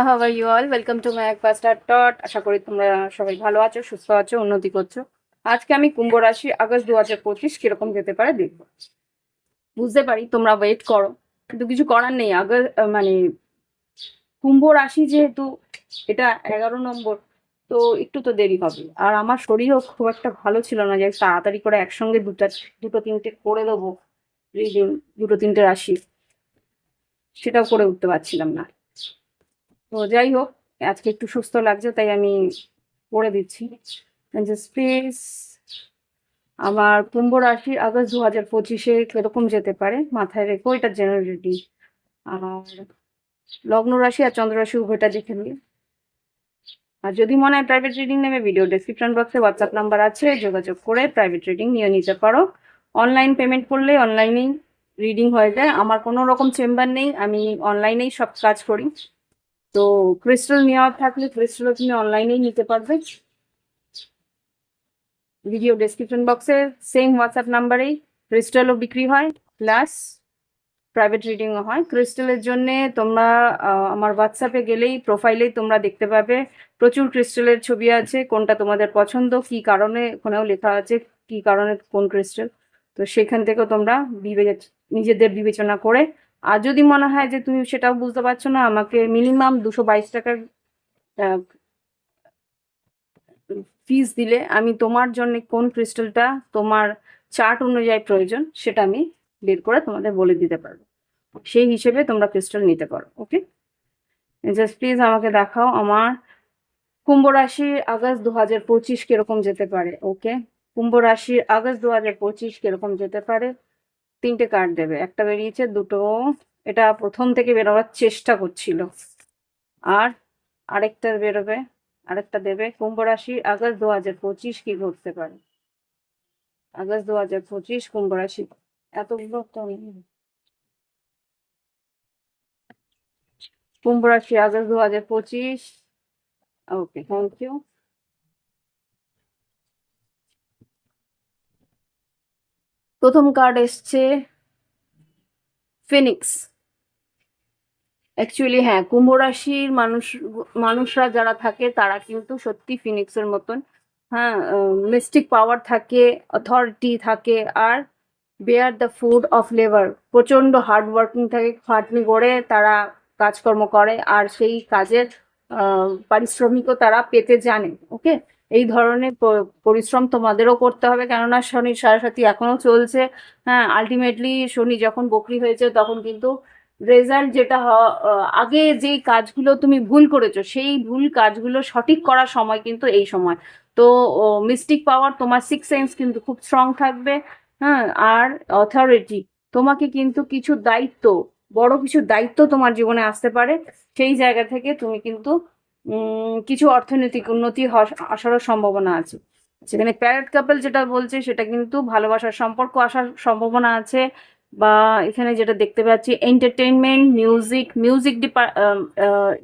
How are you all, welcome to my first dot. আশা করি তোমরা সবাই ভালো আছো, সুস্থ আছো, উন্নতি করছো। আজকে আমি কুম্ভ রাশি আগস্ট 2025 কিরকম যেতে পারে দেখবো। বুঝতে পারি তোমরা ওয়েট করো, কিন্তু কিছু করার নেই। মানে কুম্ভ রাশি যেহেতু এটা 11 নম্বর, তো একটু তো দেরি হবে। আর আমার শরীরও খুব একটা ভালো ছিল না যে তাড়াতাড়ি করে একসঙ্গে দুটো তিনটে করে দেবো রিডিং, দুটো তিনটে রাশি, সেটাও করে উঠতে পারছিলাম না। তো যাই হোক, আজকে একটু সুস্থ লাগছে তাই আমি করে দিচ্ছি। প্লিজ আমার কুম্ভ রাশি আগস্ট 2025-এ কিরকম যেতে পারে মাথায় রেখো, এটা জেনারেলি। আর লগ্ন রাশি আর চন্দ্র রাশি উভয়টা দেখে নিই। আর যদি মনে হয় প্রাইভেট রিডিং নেবে, ভিডিও ডেসক্রিপশন বক্সে হোয়াটসঅ্যাপ নাম্বার আছে, যোগাযোগ করে প্রাইভেট রিডিং নিয়ে নিতে পারো। অনলাইন পেমেন্ট করলে অনলাইনেই রিডিং হয়ে যায়। আমার কোনো রকম চেম্বার নেই, আমি অনলাইনেই সব কাজ করি। তো ক্রিস্টাল নেওয়ার থাকলে ক্রিস্টালও তুমি অনলাইনেই নিতে পারবে। ভিডিও ডেসক্রিপশন বক্সে সেম হোয়াটসঅ্যাপ নাম্বারেই ক্রিস্টালও বিক্রি হয়, প্লাস প্রাইভেট রিডিংও হয়। ক্রিস্টালের জন্যে তোমরা আমার হোয়াটসঅ্যাপে গেলেই প্রোফাইলেই তোমরা দেখতে পাবে প্রচুর ক্রিস্টালের ছবি আছে, কোনটা তোমাদের পছন্দ, কি কারণে, ওখানেও লেখা আছে কি কারণে কোন ক্রিস্টাল। তো সেখান থেকেও তোমরা নিজেদের বিবেচনা করে, আর যদি মনে হয় যে তুমি সেটাও বুঝতে পারছো না, আমাকে মিনিমাম 222 টাকার ফিস দিলে আমি তোমার জন্য কোন ক্রিস্টালটা তোমার চার্ট অনুযায়ী প্রয়োজন সেটা আমি বের করে তোমাদের বলে দিতে পারবো। সেই হিসেবে তোমরা ক্রিস্টাল নিতে পারো। ওকে, জাস্ট প্লিজ আমাকে দেখাও আমার কুম্ভ রাশি আগস্ট 2025 কিরকম যেতে পারে। ওকে, কুম্ভ রাশি আগস্ট 2025 কিরকম যেতে পারে। 3টে কার্ড দেবে, একটা বেরিয়েছে, দুটো এটা প্রথম থেকে বেরোবার চেষ্টা করছিল, আর আরেকটা বেরোবে, আরেকটা দেবে। কুম্ভ রাশি আগস্ট 2025 কি ঘটতে পারে। আগস্ট 2025 কুম্ভ রাশি, এতগুলো তো কুম্ভ রাশি আগস্ট 2025। Okay, thank you. প্রথম কার্ড এসছে ফিনিক্স। অ্যাকচুয়ালি হ্যাঁ, কুম্ভ রাশির মানুষরা যারা থাকে তারা কিন্তু সত্যি ফিনিক্সের মতন। হ্যাঁ, মিস্টিক পাওয়ার থাকে, অথরিটি থাকে, আর bear the food of labour, প্রচণ্ড হার্ড ওয়ার্কিং থাকে, খাটনি করে তারা কাজকর্ম করে, আর সেই কাজের পারিশ্রমিকও তারা পেতে জানে। ওকে, এই ধরনের পরিশ্রম তোমাদেরও করতে হবে, কেননা শনি সাড়ে এখনো চলছে। হ্যাঁ, আলটিমেটলি শনি যখন বকরি হয়েছে তখন কিন্তু রেজাল্ট যেটা আগে যেই কাজগুলো তুমি ভুল করেছো সেই ভুল কাজগুলো সঠিক করার সময় কিন্তু এই সময়। তো মিস্টিক পাওয়ার, তোমার সিক্স সেন্স কিন্তু খুব স্ট্রং থাকবে। হ্যাঁ, আর অথরিটি, তোমাকে কিন্তু কিছু দায়িত্ব, বড় কিছু দায়িত্ব তোমার জীবনে আসতে পারে। সেই জায়গা থেকে তুমি কিন্তু কিছু অর্থনৈতিক উন্নতি আসারও সম্ভাবনা আছে। সেখানে প্যারেড কাপল যেটা বলছে সেটা কিন্তু ভালোবাসার সম্পর্ক আসার সম্ভাবনা আছে। বা এখানে যেটা দেখতে পাচ্ছি এন্টারটেইনমেন্ট, মিউজিক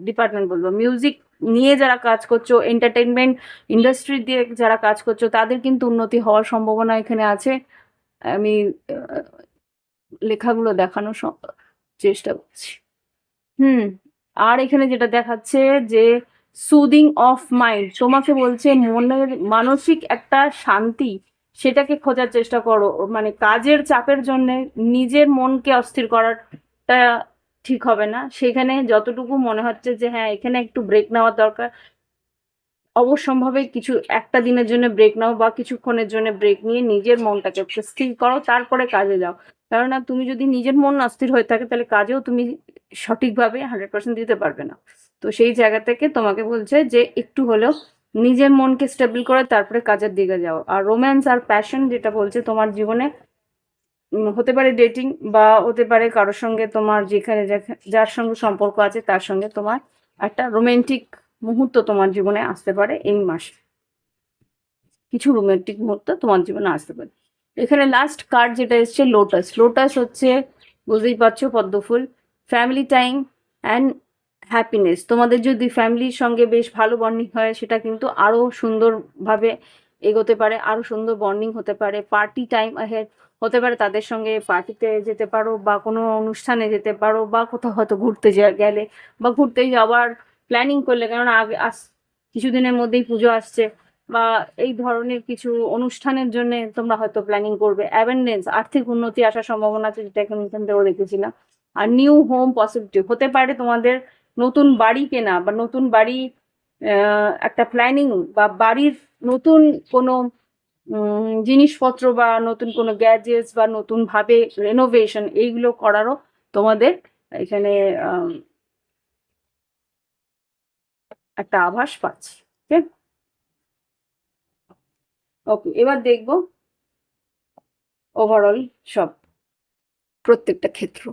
ডিপার্টমেন্ট বলবো, মিউজিক নিয়ে যারা কাজ করছো, এন্টারটেইনমেন্ট ইন্ডাস্ট্রি দিয়ে যারা কাজ করছো, তাদের কিন্তু উন্নতি হওয়ার সম্ভাবনা এখানে আছে। আমি লেখাগুলো দেখানোর চেষ্টা করছি। আর এখানে যেটা দেখাচ্ছে যে সুদিং অফ মাইন্ড, তোমাকে বলছে মনের মানসিক একটা শান্তি, সেটাকে খোঁজার চেষ্টা করো। মানে কাজের চাপের জন্য নিজের মনকে অস্থির করাটা ঠিক হবে না। সেখানে যতটুকু মনে হচ্ছে যে হ্যাঁ এখানে একটু ব্রেক নেওয়ার দরকার, অবশ্যম্ভাবে কিছু একটা দিনের জন্য ব্রেক নাও, বা কিছুক্ষণের জন্য ব্রেক নিয়ে নিজের মনটাকে স্থির করো, তারপরে কাজে যাও। কেননা তুমি যদি নিজের মন অস্থির হয়ে থাকে তাহলে কাজেও তুমি সঠিকভাবে 100% দিতে পারবে না। তো সেই জায়গা থেকে তোমাকে বলছে যে একটু হলেও নিজের মনকে স্টেবল করে তারপরে কাজের দিকে যাও। আর রোম্যান্স আর প্যাশন যেটা বলছে তোমার জীবনে হতে পারে ডেটিং, বা হতে পারে কারোর সঙ্গে তোমার যেখানে যার সঙ্গে সম্পর্ক আছে তার সঙ্গে তোমার একটা রোমান্টিক মুহূর্ত তোমার জীবনে আসতে পারে এই মাসে, কিছু রোমান্টিক মুহূর্ত তোমার জীবনে আসতে পারে। এখানে লাস্ট কার্ড যেটা এসছে লোটাস। লোটাস হচ্ছে, বুঝতেই পারছো, পদ্মফুল। Family time and happiness. তোমাদের যদি ফ্যামিলির সঙ্গে বেশ ভালো বন্ডিং হয়, সেটা কিন্তু আরও সুন্দরভাবে এগোতে পারে, আরও সুন্দর বন্ডিং হতে পারে। পার্টি টাইম আহেড হতে পারে, তাদের সঙ্গে পার্টিতে যেতে পারো বা কোনো অনুষ্ঠানে যেতে পারো বা কোথাও হয়তো ঘুরতে গেলে বা ঘুরতে যাওয়ার প্ল্যানিং করলে, কারণ আগে কিছুদিনের মধ্যেই পুজো আসছে, বা এই ধরনের কিছু অনুষ্ঠানের জন্য তোমরা হয়তো প্ল্যানিং করবে। অ্যাবেন্ডেন্স, আর্থিক উন্নতি আসার সম্ভাবনা আছে, যেটা এখান থেকেও দেখেছিলাম। আর নিউ হোম পসিবিলিটি হতে পারে, তোমাদের নতুন বাড়ি কেনা বা নতুন বাড়ি একটা প্ল্যানিং, বা বাড়ির নতুন কোনো জিনিসপত্র বা নতুন কোনো গ্যাজেটস বা নতুন ভাবে রেনোভেশন, এইগুলো করারও তোমাদের এখানে একটা আভাস পাচ্ছি। ওকে ওকে, এবার দেখবো ওভারঅল সব প্রত্যেকটা ক্ষেত্র।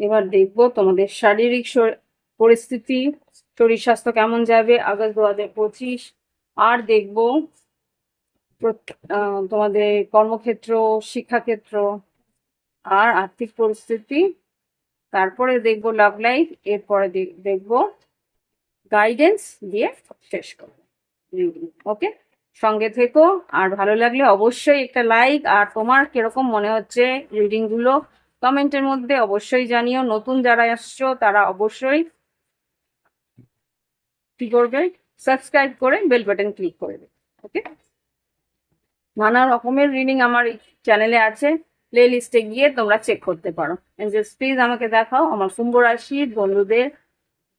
এবার দেখবো তোমাদের শারীরিক পরিস্থিতি, শরীর স্বাস্থ্য কেমন যাবে আগস্ট 2025। আর দেখবো তোমাদের কর্মক্ষেত্র, শিক্ষাক্ষেত্র আর আর্থিক পরিস্থিতি। তারপরে দেখবো লাভ লাইফ, এরপরে দেখবো গাইডেন্স দিয়ে শেষ করবো। ওকে, সঙ্গে থেকো। আর ভালো লাগলে অবশ্যই একটা লাইক, আর তোমার কিরকম মনে হচ্ছে রিডিং গুলো কমেন্টের মধ্যে অবশ্যই জানিও। নতুন যারা আসছো তারা অবশ্যই কি করবে, সাবস্ক্রাইব করে বেল বাটন ক্লিক করে দেবে। ওকে, নানা রকমের রিডিং আমার এই চ্যানেলে আছে, প্লে লিস্টে গিয়ে তোমরা চেক করতে পারো। এঞ্জেলস প্লিজ আমাকে দেখাও আমার কুম্ভ রাশির বন্ধুদের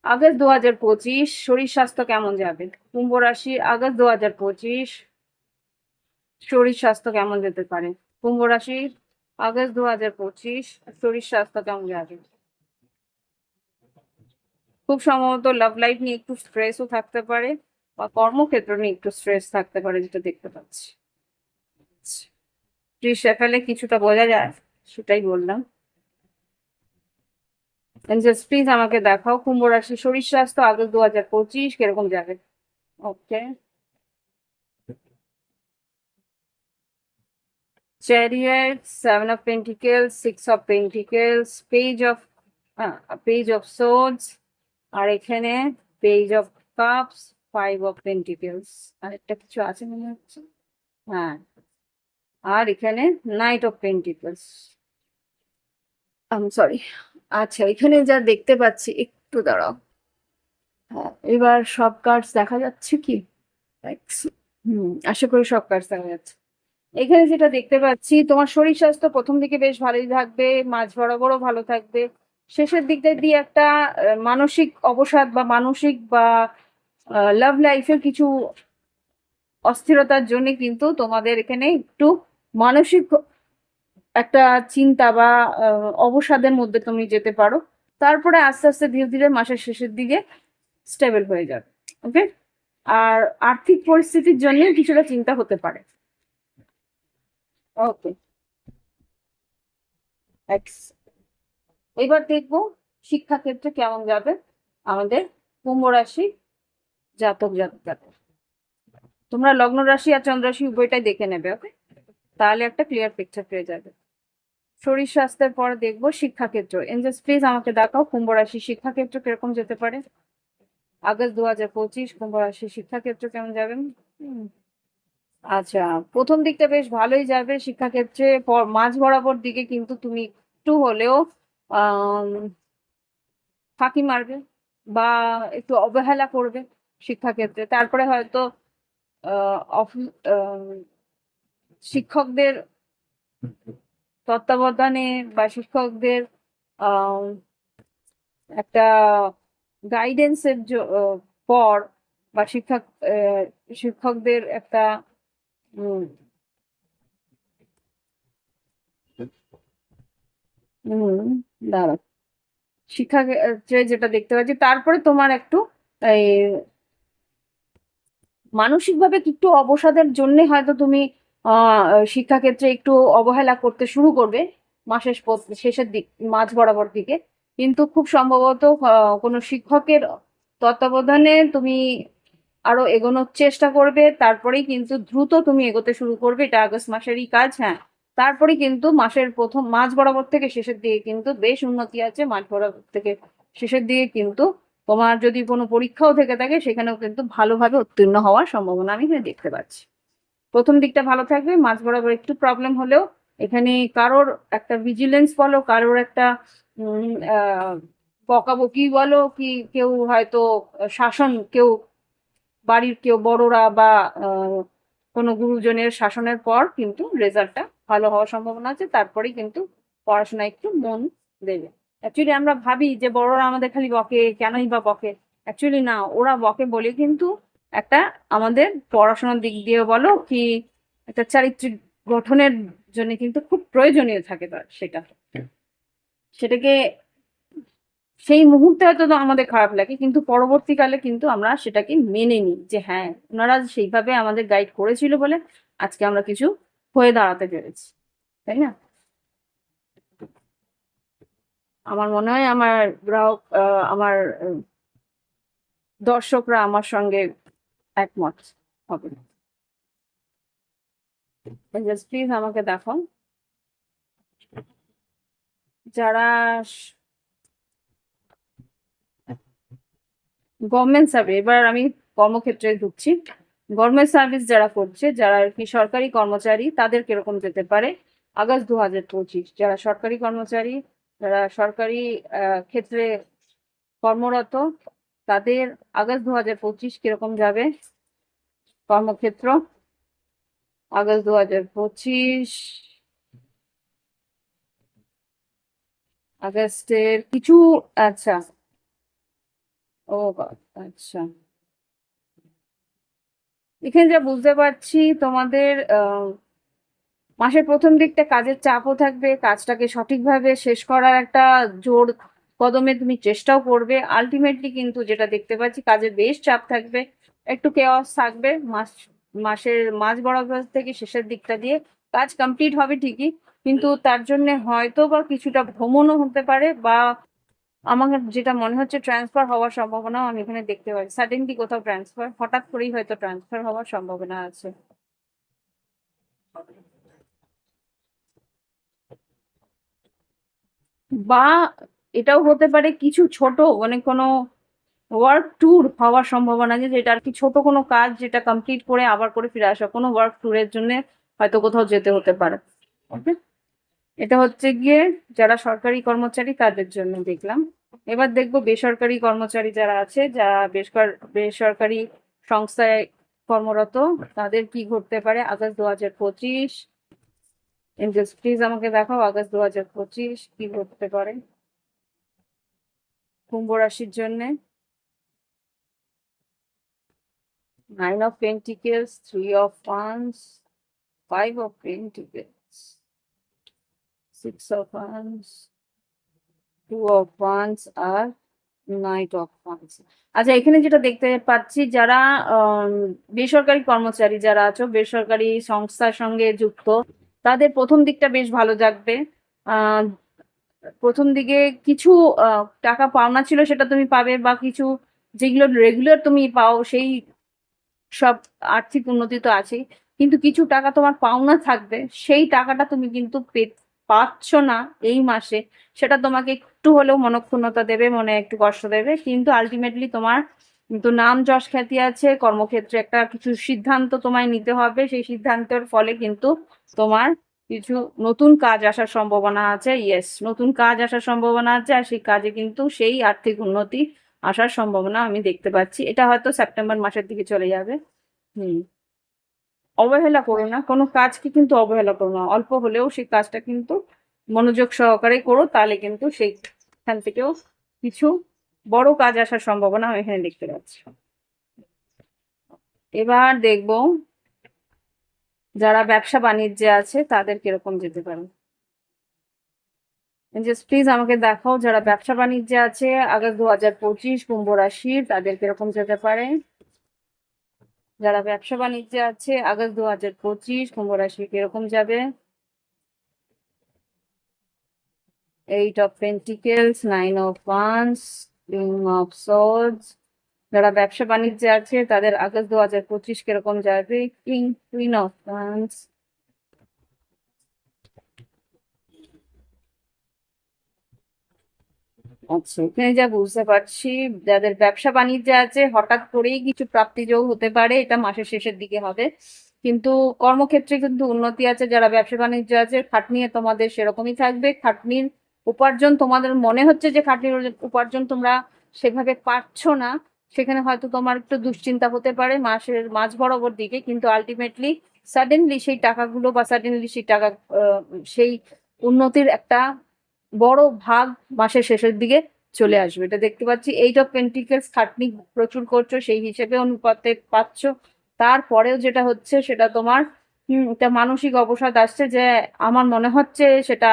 আগস্ট 2025 শরীর স্বাস্থ্য কেমন যাবে। কুম্ভ রাশির আগস্ট 2025 শরীর স্বাস্থ্য কেমন যেতে পারে। কুম্ভ রাশির আগস্ট 2025 শরীর স্বাস্থ্য কেমন যাবে। খুব সম্ভবত লাভ লাইফ নিয়ে একটু স্ট্রেসও থাকতে পারে, বা কর্মক্ষেত্র নিয়ে একটু স্ট্রেস থাকতে পারে, যেটা দেখতে পাচ্ছি। ফেলে কিছুটা বোঝা যায়, সেটাই বললাম। এঞ্জেলস প্লিজ আমাকে দেখাও কুম্ভ রাশি শরীর স্বাস্থ্য আগস্ট 2025 কিরকম যাবে। ওকে, Chariot, Seven of Pentacles, Six of Pentacles, Page of Swords, আর এখানে Page of Cups, Five of Pentacles, আর একটা কিছু আছে মনে হচ্ছে, হ্যাঁ, আর এখানে Knight of Pentacles। সরি, আচ্ছা, এখানে যা দেখতে পাচ্ছি, একটু দাঁড়াও। হ্যাঁ, এবার সব কার্ডস দেখা যাচ্ছে কি? আশা করি সব কার্ডস দেখা যাচ্ছে। এখানে যেটা দেখতে পাচ্ছি, তোমার শরীর স্বাস্থ্য প্রথম দিকে বেশ ভালোই থাকবে, মাঝ বরাবরও ভালো থাকবে, শেষের দিকটা দিয়ে একটা মানসিক অবসাদ বা মানসিক বা লাভ লাইফের কিছু অস্থিরতার জন্য কিন্তু তোমাদের এখানে একটু মানসিক একটা চিন্তা বা অবসাদের মধ্যে তুমি যেতে পারো। তারপরে আস্তে আস্তে ধীরে ধীরে মাসের শেষের দিকে স্টেবল হয়ে যাবে। ওকে, আর আর্থিক পরিস্থিতির জন্য কিছুটা চিন্তা হতে পারে। ওকে, এবার দেখবো শিক্ষাক্ষেত্রে কেমন যাবে আমাদের কুম্ভ রাশি জাতক জাতিকাদের। তোমরা লগ্ন রাশি আর চন্দ্র রাশি উভয়টাই দেখে নেবে। ওকে, তাহলে একটা ক্লিয়ার পিকচার পেয়ে যাবে। শরীর স্বাস্থ্যের পর দেখবো শিক্ষাক্ষেত্র। এঞ্জেলস প্লিজ আমাকে দেখাও কুম্ভ রাশি শিক্ষাক্ষেত্র কিরকম যেতে পারে আগস্ট 2025। কুম্ভ রাশি শিক্ষাক্ষেত্র কেমন যাবেন। আচ্ছা, প্রথম দিকটা বেশ ভালোই যাবে শিক্ষাক্ষেত্রে, মাঝ বরাবর দিকে কিন্তু তুমি একটু হলেও ফাঁকি মারবে বা একটু অবহেলা করবে শিক্ষাক্ষেত্রে। তারপরে হয়তো শিক্ষকদের তত্ত্বাবধানে বা শিক্ষকদের একটা গাইডেন্সের পর, বা শিক্ষকদের একটা দাঁড়া, শিক্ষাক্ষেত্রে যেটা দেখতে পাচ্ছি, তারপরে তোমার একটু এই মানসিকভাবে একটু অবসাদের জন্য হয়তো তুমি শিক্ষাক্ষেত্রে একটু অবহেলা করতে শুরু করবে মাসের শেষের দিক, মাঝ বরাবর দিকে। কিন্তু খুব সম্ভবত কোনো শিক্ষকের তত্ত্বাবধানে তুমি আরো এগোনোর চেষ্টা করবে, তারপরেই কিন্তু দ্রুত তুমি এগোতে শুরু করবে। এটা আগস্ট মাসেরই কাজ। হ্যাঁ, তারপরে কিন্তু মাসের প্রথম মাঝ বরাবর থেকে শেষের দিকে কিন্তু বেশ উন্নতি আছে। মাঝ বরাবর থেকে শেষের দিকে কিন্তু তোমার যদি কোনো পরীক্ষাও থেকে থাকে সেখানেও কিন্তু ভালোভাবে উত্তীর্ণ হওয়ার সম্ভাবনা আমি এখানে দেখতে পাচ্ছি। প্রথম দিকটা ভালো থাকবে, মাঝ বরাবর একটু প্রবলেম হলেও এখানে কারোর একটা ভিজিলেন্স বলো, কারোর একটা বকাবকি বলো, কি কেউ হয়তো শাসন, কেউ বাড়ির কেউ বড়রা বা কোনো গুরুজনের শাসনের পর কিন্তু রেজাল্টটা ভালো হওয়ার সম্ভাবনা আছে। তারপরেই কিন্তু পড়াশোনায় একটু মন দেবে। অ্যাকচুয়ালি আমরা ভাবি যে বড়রা আমাদের খালি বকে, কেনই বা বকে। অ্যাকচুয়ালি না, ওরা বকে বলে কিন্তু একটা আমাদের পড়াশোনার দিক দিয়ে বলো কি একটা চারিত্রিক গঠনের জন্য কিন্তু খুব প্রয়োজনীয় থাকে তার সেটা। সেটাকে সেই মুহূর্তে হয়তো তো আমাদের খারাপ লাগে, কিন্তু পরবর্তীকালে কিন্তু আমরা সেটাকে মেনে নিই যে হ্যাঁ, ওনারা সেইভাবে আমাদের গাইড করেছিল বলে আজকে আমরা কিছু হয়ে দাঁড়াতে পেরেছি, তাই না? আমার মনে হয় আমার গ্রাহক আমার দর্শকরা আমার সঙ্গে একমত হবে। জাস্ট প্লিজ আমাকে দেখো যারা গভর্নমেন্ট সার্ভিস, এবার আমি কর্মক্ষেত্রে ঢুকছি। গভর্নমেন্ট সার্ভিস যারা করছে, যারা আর কি সরকারি কর্মচারী, তাদের কিরকম যেতে পারে আগস্ট 2025। যারা সরকারি কর্মচারী, যারা সরকারি ক্ষেত্রে কর্মরত, তাদের আগস্ট 2025 কিরকম যাবে কর্মক্ষেত্র? আগস্ট 2025 আগস্টের কিছু, আচ্ছা, ও আচ্ছা, এখানে যা বুঝতে পারছি তোমাদের মাসের প্রথম দিকটা কাজের চাপও থাকবে, কাজটাকে সঠিকভাবে শেষ করার একটা জোর কদমে তুমি চেষ্টাও করবে। আলটিমেটলি কিন্তু যেটা দেখতে পাচ্ছি কাজের বেশ চাপ থাকবে, একটু কেওয়াস থাকবে। মাসের মাঝ বরাবর থেকে শেষের দিকটা দিয়ে কাজ কমপ্লিট হবে ঠিকই, কিন্তু তার জন্য হয়তো বা কিছুটা ভ্রমণও হতে পারে, বা আমার যেটা মনে হচ্ছে ট্রান্সফার হওয়ার সম্ভাবনাও আমি এখানে দেখতে পাচ্ছি। সাডেনলি কোথাও ট্রান্সফার, হঠাৎ করেই হয়তো ট্রান্সফার হওয়ার সম্ভাবনা আছে। বা এটাও হতে পারে কিছু ছোট মানে কোনো ওয়ার্ক ট্যুর হওয়ার সম্ভাবনা আছে, যেটা আর কি ছোট কোনো কাজ যেটা কমপ্লিট করে আবার করে ফিরে আসা, কোনো ওয়ার্ক ট্যুরের জন্য হয়তো কোথাও যেতে হতে পারে। ওকে, এটা হচ্ছে গিয়ে যারা সরকারি কর্মচারী তাদের জন্য দেখলাম। এবার দেখবো বেসরকারি কর্মচারী যারা আছে, যারা বেসরকারি সংস্থায় কর্মরত, তাদের কি ঘটতে পারে আগস্ট 2025। জাস্ট প্লিজ আমাকে দেখাও আগস্ট 2025 কি ঘটতে পারে কুম্ভ রাশির জন্য। 9 of Pentacles, 3 of Wands, 5 of Pentacles, 6 of Wands, 2 of Wands R Knight of Wands। আচ্ছা, এখানে যেটা দেখতে পাচ্ছি যারা বেসরকারি কর্মচারী যারা আছো, বেসরকারি সংস্থার সঙ্গে যুক্ত, তাদের প্রথম দিকটা বেশ ভালো যাবে। আহ প্রথম দিকে কিছু টাকা পাওনা ছিল সেটা তুমি পাবে, বা কিছু যেগুলো রেগুলার তুমি পাও সেই সব আর্থিক উন্নতি তো আছেই, কিন্তু কিছু টাকা তোমার পাওনা থাকবে, সেই টাকাটা তুমি কিন্তু পাচ্ছ না এই মাসে। সেটা তোমাকে একটু হলেও মনক্ষুণ্ণতা দেবে, মনে একটু কষ্ট দেবে, কিন্তু আলটিমেটলি তোমার কিন্তু নাম যশ খ্যাতি আছে। কর্মক্ষেত্রে একটা কিছু সিদ্ধান্ত তোমায় নিতে হবে, সেই সিদ্ধান্তের ফলে কিন্তু তোমার কিছু নতুন কাজ আসার সম্ভাবনা আছে। ইয়েস, নতুন কাজ আসার সম্ভাবনা আছে, আর সেই কাজে কিন্তু সেই আর্থিক উন্নতি আসার সম্ভাবনা আমি দেখতে পাচ্ছি। এটা হয়তো সেপ্টেম্বর মাসের দিকে চলে যাবে। হুম, অবহেলা করো না, কোনো কাজকে কিন্তু অবহেলা করো না। অল্প হলেও সেই কাজটা কিন্তু মনোযোগ সহকারে করো, তাহলে কিন্তু সেইখান থেকেও কিছু বড় কাজ আসার সম্ভাবনা আমি এখানে দেখতে পাচ্ছি। এবার দেখবো যারা ব্যবসা বাণিজ্যে আছে তাদের কিরকম যেতে পারে। জাস্ট প্লিজ আমাকে দেখাও যারা ব্যবসা বাণিজ্যে আছে আগস্ট 2025 কুম্ভ রাশির, তাদের কিরকম যেতে পারে। যারা ব্যবসা বাণিজ্যে আছে আগস্ট 2025 কুম্ভ রাশি কিরকম যাবে। 8 of Pentacles, 9 of Wands, King of Swords, যারা ব্যবসা বাণিজ্যে আছে তাদের আগস্ট 2025 কিরকম যাবে? King, queen of wands. আচ্ছা, এখানে যা বুঝতে পারছি, যাদের ব্যবসা বাণিজ্য আছে হঠাৎ করেই কিছু প্রাপ্তিযোগ হতে পারে, এটা মাসের শেষের দিকে হবে। কিন্তু কর্মক্ষেত্রে কিন্তু উন্নতি আছে। যারা ব্যবসা বাণিজ্য আছে, খাটনি তোমাদের সেরকমই থাকবে। খাটনির উপার্জন তোমাদের মনে হচ্ছে যে খাটনির উপার্জন তোমরা সেভাবে পাচ্ছ না, সেখানে হয়তো তোমার একটু দুশ্চিন্তা হতে পারে মাসের মাঝ বরাবর দিকে, কিন্তু আলটিমেটলি সাডেনলি সেই টাকাগুলো বা সাডেনলি সেই টাকা সেই উন্নতির একটা বড় ভাগ মাসের শেষের দিকে চলে আসবে। এটা দেখতে পাচ্ছি। 8 অফ পেন্টিকেলস, খাটনি প্রচুর করছো সেই হিসেবে অনুপাতে পাচ্ছ। তারপরেও যেটা হচ্ছে সেটা তোমার একটা মানসিক অবসাদ আসছে যে আমার মনে হচ্ছে সেটা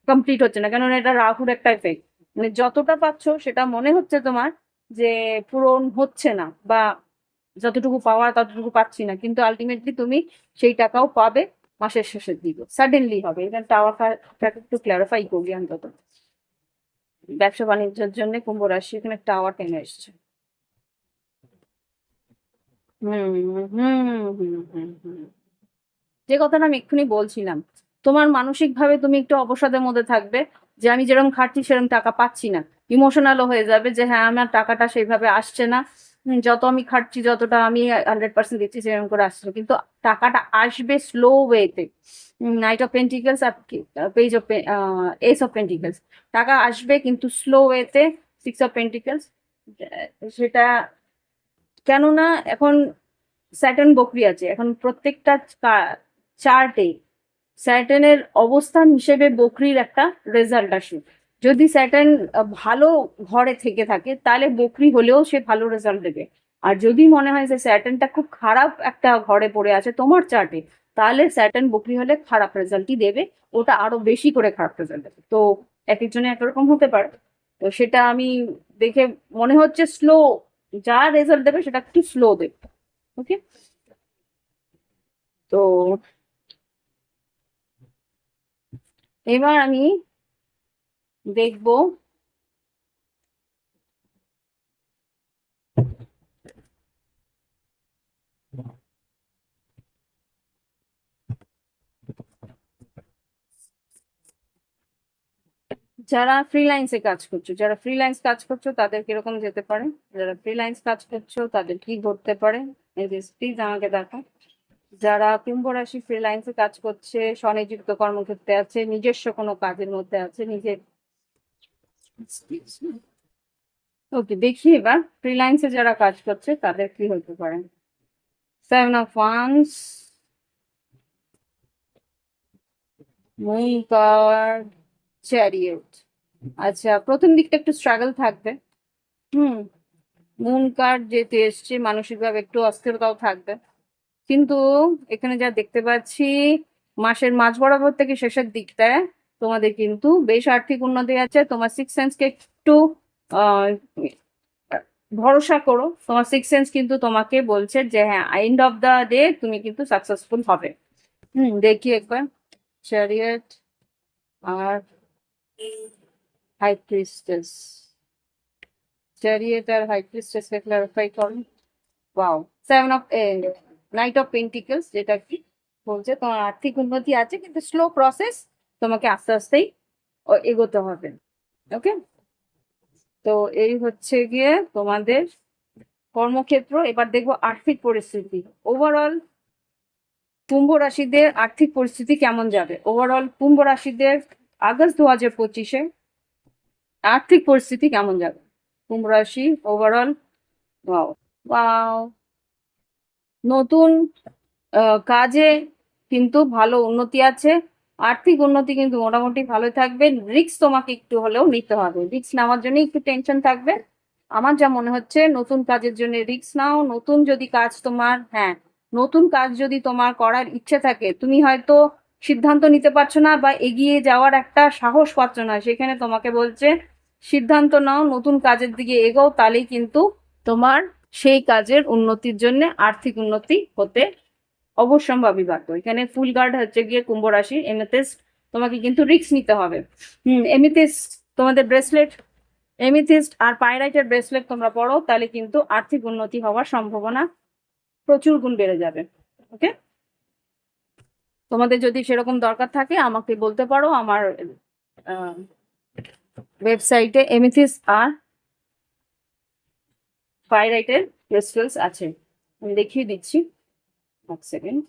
কমপ্লিট হচ্ছে না, কেননা এটা রাহুর একটা এফেক্ট। মানে যতটা পাচ্ছ সেটা মনে হচ্ছে তোমার যে পূরণ হচ্ছে না, বা যতটুকু পাওয়ার ততটুকু পাচ্ছি না, কিন্তু আলটিমেটলি তুমি সেই টাকাও পাবে মাসের শেষের দিকে, সাডেনলি হবে। এটা টাওয়ারটা একটু ক্লারিফাই করবি অন্তত। ব্যবসা বাণিজ্যের জন্য কুম্ভ রাশি এখানে টাওয়ার টেনে এসছে। হুম। যে কথাটা আমি এক্ষুনি বলছিলাম, তোমার মানসিক ভাবে তুমি একটু অবসাদের মধ্যে থাকবে, যে আমি যেরকম খাটছি সেরকম টাকা পাচ্ছি না। ইমোশনালও হয়ে যাবে যে হ্যাঁ আমার টাকাটা সেইভাবে আসছে না। যত আমি খাটছি, যতটা আমি 100% দিচ্ছি সেরকম করে আসছে না। কিন্তু টাকাটা আসবে স্লো ওয়েতে। নাইট অফ পেন্টিকেলস আর page of ace of pentacles, টাকা আসবে কিন্তু স্লো ওয়েতে। 6 অফ পেন্টিকেলস, সেটা কেননা এখন স্যাটার্ন বকরি আছে, এখন প্রত্যেকটা চার্টে স্যাটার্নের অবস্থান হিসেবে বকরির একটা রেজাল্ট আসে। যদি স্যাটার্ন ভালো ঘরে থেকে থাকে তাহলে বকরি হলেও সে ভালো রেজাল্ট দেবে। আর যদি মনে হয় যে স্যাটার্নটা খুব খারাপ একটা ঘরে পড়ে আছে তোমার চার্টে, তাহলে স্যাটার্ন বকরি হলে খারাপ রেজাল্টই দেবে, ওটা আরো বেশি করে খারাপ রেজাল্ট দেবে। তো এক একজনে একরকম হতে পারে। তো সেটা আমি দেখে মনে হচ্ছে স্লো, যা রেজাল্ট দেবে সেটা একটু স্লো দেবে। ওকে, তো এবার আমি দেখবো যারা ফ্রিল্যান্স কাজ করছো তাদের কিরকম যেতে পারে। যারা ফ্রিল্যান্স কাজ করছো তাদের কি ঘটতে পারে, প্লিজ আমাকে দেখো। যারা কুম্ভ রাশি ফ্রিল্যান্সে কাজ করছে, স্বনিযুক্ত কর্মক্ষেত্রে আছে, নিজস্ব কোনো কাজের মধ্যে আছে, নিজের, ওকে দেখি এবার ফ্রিল্যান্সে যারা কাজ করছে তাদের কি হতে পারে। 7 of wands, moon card, chariot. আচ্ছা, প্রথম দিকটা একটু স্ট্রাগল থাকবে। হুম, মুন কার্ড যেতে এসছে, মানসিকভাবে একটু অস্থিরতাও থাকবে। কিন্তু এখানে যা দেখতে পাচ্ছি, মাসের মাঝ বরাবর থেকে শেষের দিকটায় তোমাদের কিন্তু বেশ আর্থিক উন্নতি আছে। তোমার সিক্স সেন্সকে একটু আহ ভরসা করো। তোমার সিক্স সেন্স কিন্তু তোমাকে বলছে যে হ্যাঁ এন্ড অফ দা ডে তুমি কিন্তু সাকসেসফুল হবে। দেখি একবার চ্যারিয়ট আর হাই প্রিস্টেস। চ্যারিয়ট আর হাই প্রিস্টেসকে ক্লারিফাই করো। Wow, 7 of night of pentacles, যেটা কি বলছে তোমার আর্থিক উন্নতি আছে কিন্তু স্লো প্রসেস, তোমাকে আস্তে আস্তেই এগোতে হবে। ওকে, তো এই হচ্ছে গিয়ে তোমাদের কর্মক্ষেত্র। এবার দেখবো আর্থিক পরিস্থিতি। ওভারঅল কুম্ভ রাশিদের আর্থিক পরিস্থিতি কেমন যাবে। ওভারঅল কুম্ভ রাশিদের আগস্ট 2025-এ আর্থিক পরিস্থিতি কেমন যাবে। কুম্ভ রাশি ওভারঅল, ওয়াও ওয়াও, নতুন কাজে কিন্তু ভালো উন্নতি আছে। আর্থিক উন্নতি কিন্তু মোটামুটি ভালোই থাকবে। রিস্ক তোমাকে একটু হলেও নিতে হবে, রিস্ক নেওয়ার জন্য একটু টেনশন থাকবে। আমার যা মনে হচ্ছে নতুন কাজের জন্য রিস্ক নাও। নতুন যদি কাজ তোমার, হ্যাঁ, নতুন কাজ যদি তোমার করার ইচ্ছে থাকে, তুমি হয়তো সিদ্ধান্ত নিতে পারছো না বা এগিয়ে যাওয়ার একটা সাহস পাচ্ছ না, সেখানে তোমাকে বলছে সিদ্ধান্ত নাও, নতুন কাজের দিকে এগোও, তাহলেই কিন্তু তোমার সেই কাজের উন্নতির জন্য আর্থিক উন্নতি হতে অবশ্যম্ভাবী বাক্য। এখানে ফুল গার্ড হচ্ছে গিয়ে কুম্ভ রাশি এমেথিস্ট, তোমাকে কিন্তু রিস্ক নিতে হবে। এমেথিস্ট তোমাদের ব্রেসলেট এমিথিস্ট আর পাইরাইটের ব্রেসলেট তোমরা পড়ো, তাহলে কিন্তু আর্থিক উন্নতি হওয়ার সম্ভাবনা প্রচুর গুণ বেড়ে যাবে। ওকে, তোমাদের যদি সেরকম দরকার থাকে আমাকে বলতে পারো, আমার ওয়েবসাইটে এমিথিস্ট আর পাইরাইটের ক্রিস্টালস আছে, আমি দেখিয়ে দিচ্ছি, এক সেকেন্ড।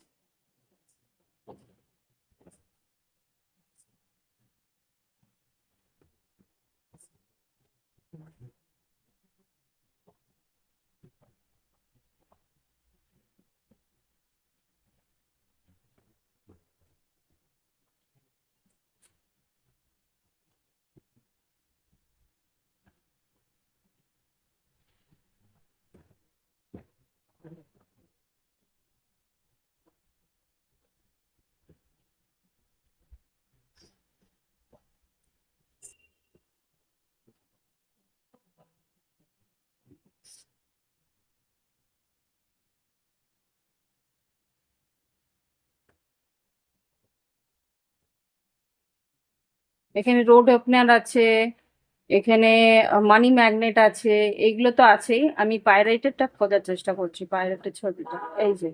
এখানে রোড ওপেনার আছে, এখানে মানি ম্যাগনেট আছে, এইগুলো তো আছেই। আমি পাইরাইটেরটা খোঁজার চেষ্টা করছি, পাইরাইটের ছবিটা, এই যে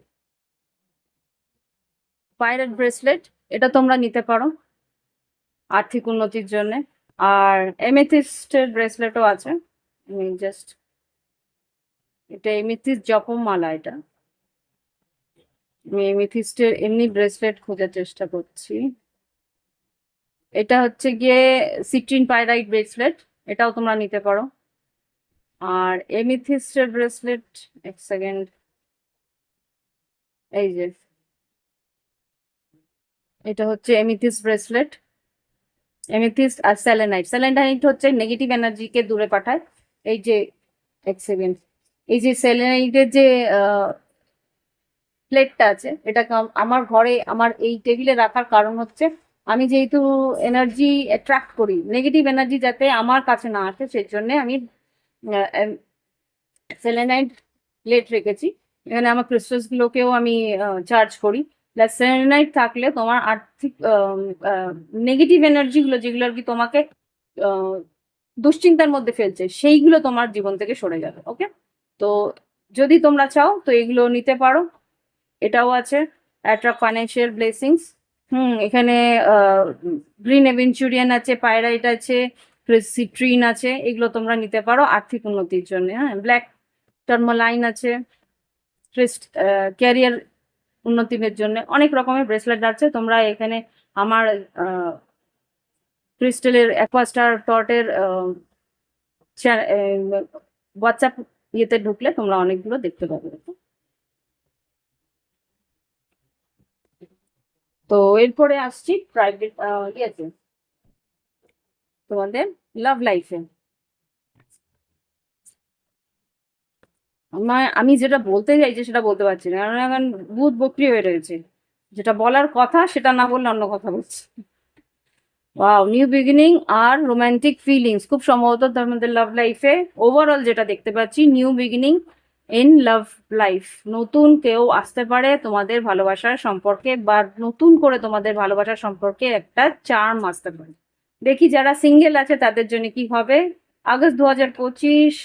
পাইরেট ব্রেসলেট, এটা তোমরা নিতে পারো আর্থিক উন্নতির জন্য। আর এমেথিস্টের ব্রেসলেটও আছে, আমি জাস্ট, এটা এমেথিস্ট জপমালা, এটা আমি এমেথিস্টের এমনি ব্রেসলেট খোঁজার চেষ্টা করছি। এটা হচ্ছে গিয়ে সিট্রিন পাইরাইট ব্রেসলেট, এটাও তোমরা নিতে পারো। আর এমেথিস্টের ব্রেসলেট, এক সেকেন্ড, এই যে এটা হচ্ছে এমেথিস্ট ব্রেসলেট। এমেথিস্ট আর সেলেনাইট, সেলেনাইট হচ্ছে নেগেটিভ এনার্জিকে দূরে পাঠায়। এই যে এক সেকেন্ড, এই যে সেলেনাইটের যে প্লেটটা আছে, এটা আমার ঘরে আমার এই টেবিলে রাখার কারণ হচ্ছে আমি যেহেতু এনার্জি অ্যাট্রাক্ট করি, নেগেটিভ এনার্জি যাতে আমার কাছে না আসে, সেই জন্য আমি সেলেনাইট প্লেট রেখেছি। এখানে আমার ক্রিস্টালস গুলোকেও আমি চার্জ করি। প্লাস সেলেনাইট থাকলে তোমার আর্থিক নেগেটিভ এনার্জি গুলো, যেগুলো আর কি তোমাকে আহ, দুশ্চিন্তার মধ্যে ফেলছে, সেইগুলো তোমার জীবন থেকে সরে যাবে। ওকে, তো যদি তোমরা চাও তো এগুলো নিতে পারো। এটাও আছে, অ্যাট্রাক্ট ফাইন্যান্সিয়াল ব্লেসিংস। এখানে গ্রিন এভেঞ্চুরিয়ান আছে, পাইরাইট আছে, সিট্রিন আছে, এগুলো তোমরা নিতে পারো আর্থিক উন্নতির জন্য। হ্যাঁ, ব্ল্যাক টার্মালাইন আছে, ক্রিস্ট ক্যারিয়ার উন্নতির জন্য। অনেক রকমের ব্রেসলেট আছে, তোমরা এখানে আমার ক্রিস্টালের অ্যাকোয়াস্টার টর্টের হোয়াটসঅ্যাপ ইয়েতে ঢুকলে তোমরা অনেকগুলো দেখতে পাবে। তো এরপরে আসছি প্রাইভেট ইয়েতে, তোমাদের লাভ লাইফে। আমি যেটা বলতে চাইছি সেটা বলতে পারছি না, কারণ এখন ভূত বকরি হয়ে রয়েছে, যেটা বলার কথা সেটা না বললে অন্য কথা বলছি। ওয়াও, নিউ বিগিনিং আর রোমান্টিক ফিলিংস, খুব সম্ভবত তোমাদের লাভ লাইফে ওভারঅল যেটা দেখতে পাচ্ছি, new beginning in love life, নতুন কেউ আসতে পারে তোমাদের ভালোবাসার সম্পর্কে, বা নতুন করে তোমাদের ভালোবাসার সম্পর্কে একটা চার্ম আসতে পারে। দেখি যারা সিঙ্গেল আছে তাদের জন্য কি হবে। আগস্ট 2025